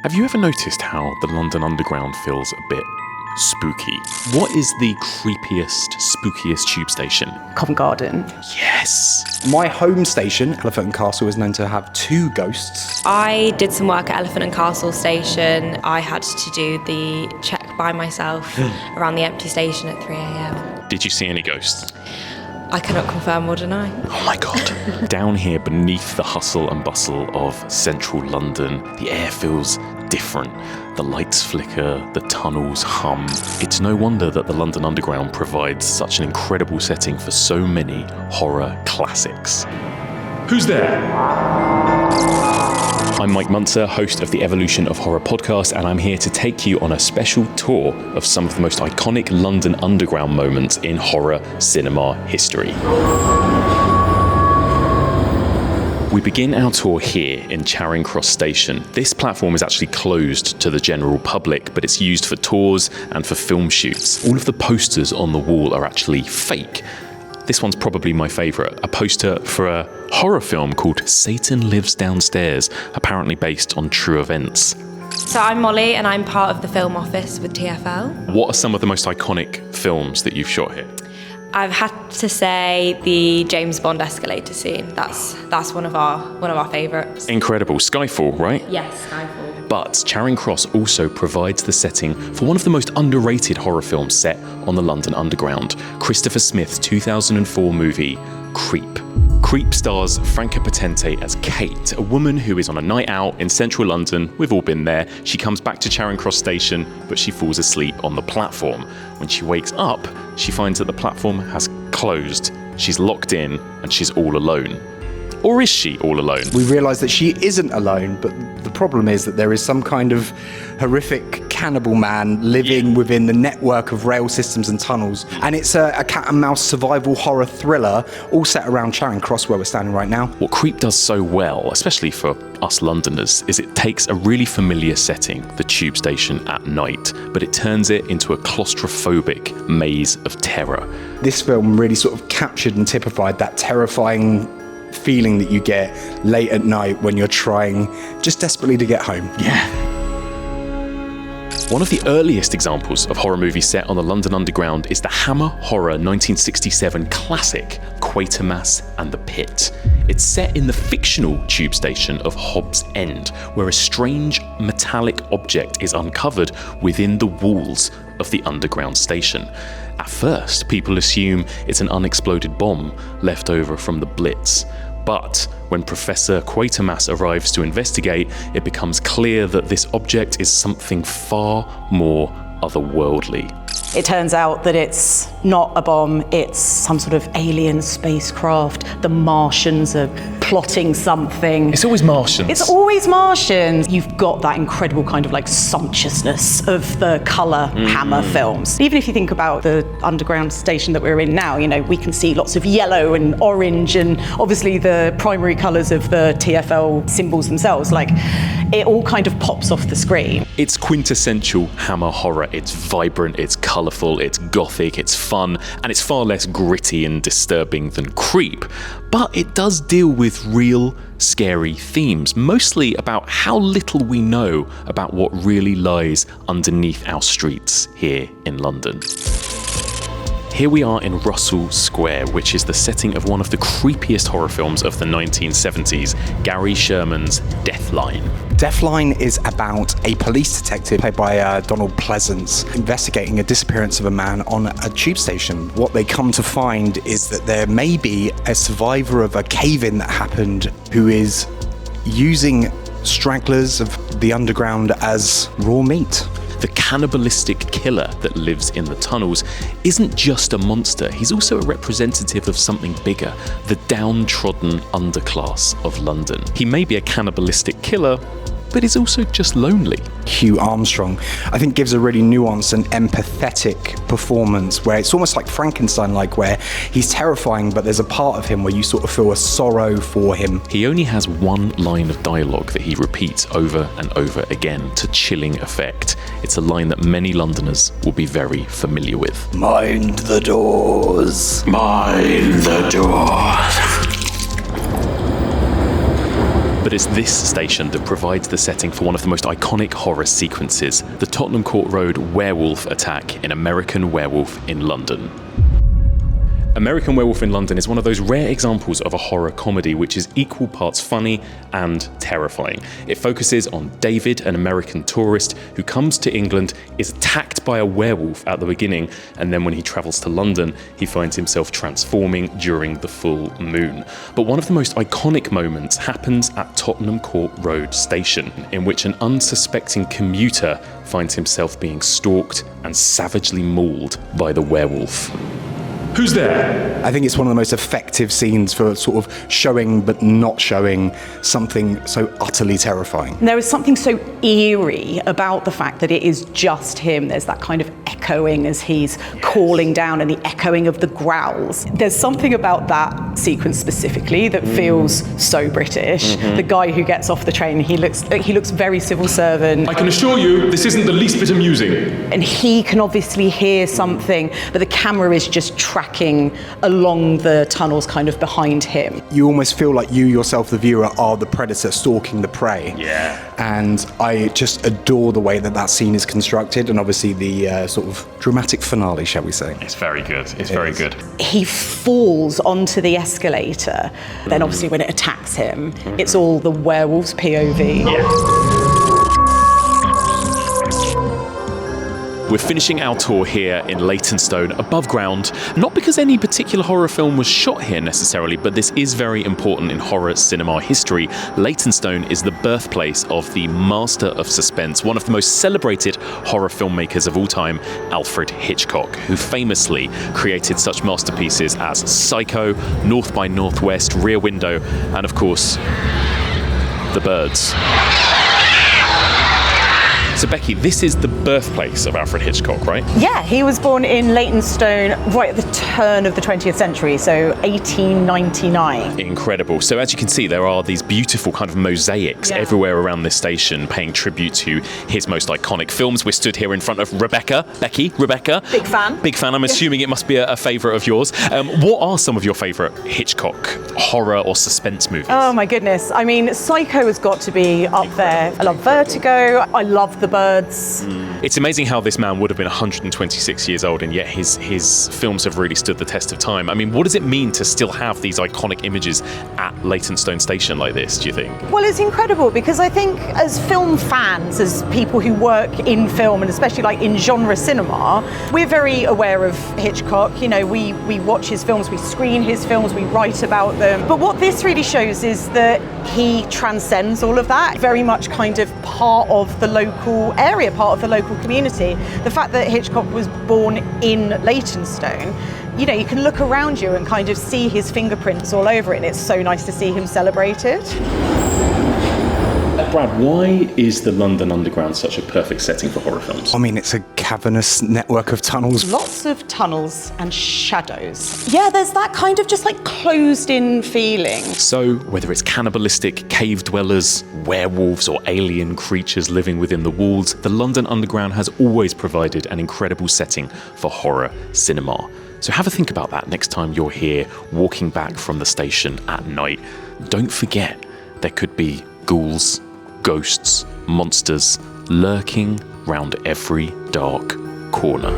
Have you ever noticed how the London Underground feels a bit spooky? What is the creepiest, spookiest tube station? Covent Garden. Yes! My home station, Elephant and Castle, is known to have 2 ghosts. I did some work at Elephant and Castle station. I had to do the check by myself around the empty station at 3 a.m. Did you see any ghosts? I cannot confirm or deny. Oh my God. Down here beneath the hustle and bustle of central London, the air feels different. The lights flicker, the tunnels hum. It's no wonder that the London Underground provides such an incredible setting for so many horror classics. Who's there? I'm Mike Muncer, host of the Evolution of Horror podcast, and I'm here to take you on a special tour of some of the most iconic London Underground moments in horror cinema history. We begin our tour here in Charing Cross Station. This platform is actually closed to the general public, but it's used for tours and for film shoots. All of the posters on the wall are actually fake. This one's probably my favourite, a poster for a horror film called Satan Lives Downstairs, apparently based on true events. So I'm Molly and I'm part of the film office with TfL. What are some of the most iconic films that you've shot here? I've had to say the James Bond escalator scene. That's one of our favourites. Incredible. Skyfall, right? Yes, Skyfall. But Charing Cross also provides the setting for one of the most underrated horror films set on the London Underground, Christopher Smith's 2004 movie, Creep. Creep stars Franca Potente as Kate, a woman who is on a night out in central London. We've all been there. She comes back to Charing Cross Station, but she falls asleep on the platform. When she wakes up, she finds that the platform has closed. She's locked in and she's all alone. Or is she all alone? We realise that she isn't alone, but the problem is that there is some kind of horrific cannibal man living within the network of rail systems and tunnels. And it's a cat and mouse survival horror thriller, all set around Charing Cross, where we're standing right now. What Creep does so well, especially for us Londoners, is it takes a really familiar setting, the tube station at night, but it turns it into a claustrophobic maze of terror. This film really sort of captured and typified that terrifying feeling that you get late at night when you're trying just desperately to get home. Yeah. One of the earliest examples of horror movies set on the London Underground is the Hammer horror 1967 classic, Quatermass and the Pit. It's set in the fictional tube station of Hobbs End, where a strange metallic object is uncovered within the walls of the underground station. At first, people assume it's an unexploded bomb left over from the Blitz. But when Professor Quatermass arrives to investigate, it becomes clear that this object is something far more otherworldly. It turns out that it's not a bomb, it's some sort of alien spacecraft. The Martians are plotting something. It's always Martians. It's always Martians. You've got that incredible kind of like sumptuousness of the colour Hammer films. Even if you think about the underground station that we're in now, you know, we can see lots of yellow and orange and obviously the primary colours of the TfL symbols themselves. Like, it all kind of pops off the screen. It's quintessential Hammer horror. It's vibrant, it's colourful, it's gothic, it's fun, and it's far less gritty and disturbing than Creep. But it does deal with real, scary themes, mostly about how little we know about what really lies underneath our streets here in London. Here we are in Russell Square, which is the setting of one of the creepiest horror films of the 1970s, Gary Sherman's Deathline. Deathline is about a police detective played by Donald Pleasance investigating a disappearance of a man on a tube station. What they come to find is that there may be a survivor of a cave-in that happened who is using stragglers of the underground as raw meat. The cannibalistic killer that lives in the tunnels isn't just a monster, he's also a representative of something bigger, the downtrodden underclass of London. He may be a cannibalistic killer, but he's also just lonely. Hugh Armstrong, I think, gives a really nuanced and empathetic performance where it's almost like Frankenstein-like, where he's terrifying, but there's a part of him where you sort of feel a sorrow for him. He only has one line of dialogue that he repeats over and over again to chilling effect. It's a line that many Londoners will be very familiar with. Mind the doors. Mind the doors. But But it's this station that provides the setting for one of the most iconic horror sequences, the Tottenham Court Road werewolf attack in American Werewolf in London. American Werewolf in London is one of those rare examples of a horror comedy which is equal parts funny and terrifying. It focuses on David, an American tourist who comes to England, is attacked by a werewolf at the beginning, and then when he travels to London, he finds himself transforming during the full moon. But one of the most iconic moments happens at Tottenham Court Road station, in which an unsuspecting commuter finds himself being stalked and savagely mauled by the werewolf. Who's there? I think it's one of the most effective scenes for sort of showing but not showing something so utterly terrifying. And there is something so eerie about the fact that it is just him. There's that kind of echoing as he's calling down and the echoing of the growls. There's something about that sequence specifically that feels so British. The guy who gets off the train, he looks very civil servant. I can assure you, this isn't the least bit amusing. And he can obviously hear something, but the camera is just tracking along the tunnels kind of behind him. You almost feel like you yourself, the viewer, are the predator stalking the prey. Yeah. And I just adore the way that scene is constructed, and obviously the sort of dramatic finale, shall we say. It's very good. It's very good. He falls onto the escalator. Then obviously when it attacks him, it's all the werewolf's POV. Yeah. We're finishing our tour here in Leytonstone, above ground, not because any particular horror film was shot here necessarily, but this is very important in horror cinema history. Leytonstone is the birthplace of the master of suspense, one of the most celebrated horror filmmakers of all time, Alfred Hitchcock, who famously created such masterpieces as Psycho, North by Northwest, Rear Window, and of course, The Birds. So Becky, this is the birthplace of Alfred Hitchcock, right? Yeah, he was born in Leytonstone right at the turn of the 20th century, so 1899. Incredible. So as you can see, there are these beautiful kind of mosaics everywhere around this station paying tribute to his most iconic films. We're stood here in front of Becky. Rebecca. Big fan. Big fan. I'm assuming it must be a favourite of yours. What are some of your favourite Hitchcock horror or suspense movies? Oh my goodness. I mean, Psycho has got to be up there. I love Vertigo. I love The Birds. It's amazing how this man would have been 126 years old, and yet his films have really stood the test of time. I mean, what does it mean to still have these iconic images at Leytonstone Station like this, do you think? Well, it's incredible because I think as film fans, as people who work in film and especially like in genre cinema, we're very aware of Hitchcock. You know, we watch his films, we screen his films, we write about them. But what this really shows is that he transcends all of that, very much kind of part of the local area, part of the local community. The fact that Hitchcock was born in Leytonstone, you know, you can look around you and kind of see his fingerprints all over it, and it's so nice to see him celebrated. Brad, why is the London Underground such a perfect setting for horror films? I mean, it's a cavernous network of tunnels. Lots of tunnels and shadows. Yeah, there's that kind of just like closed-in feeling. So, whether it's cannibalistic cave dwellers, werewolves, or alien creatures living within the walls, the London Underground has always provided an incredible setting for horror cinema. So have a think about that next time you're here walking back from the station at night. Don't forget, there could be ghouls, ghosts, monsters lurking round every dark corner.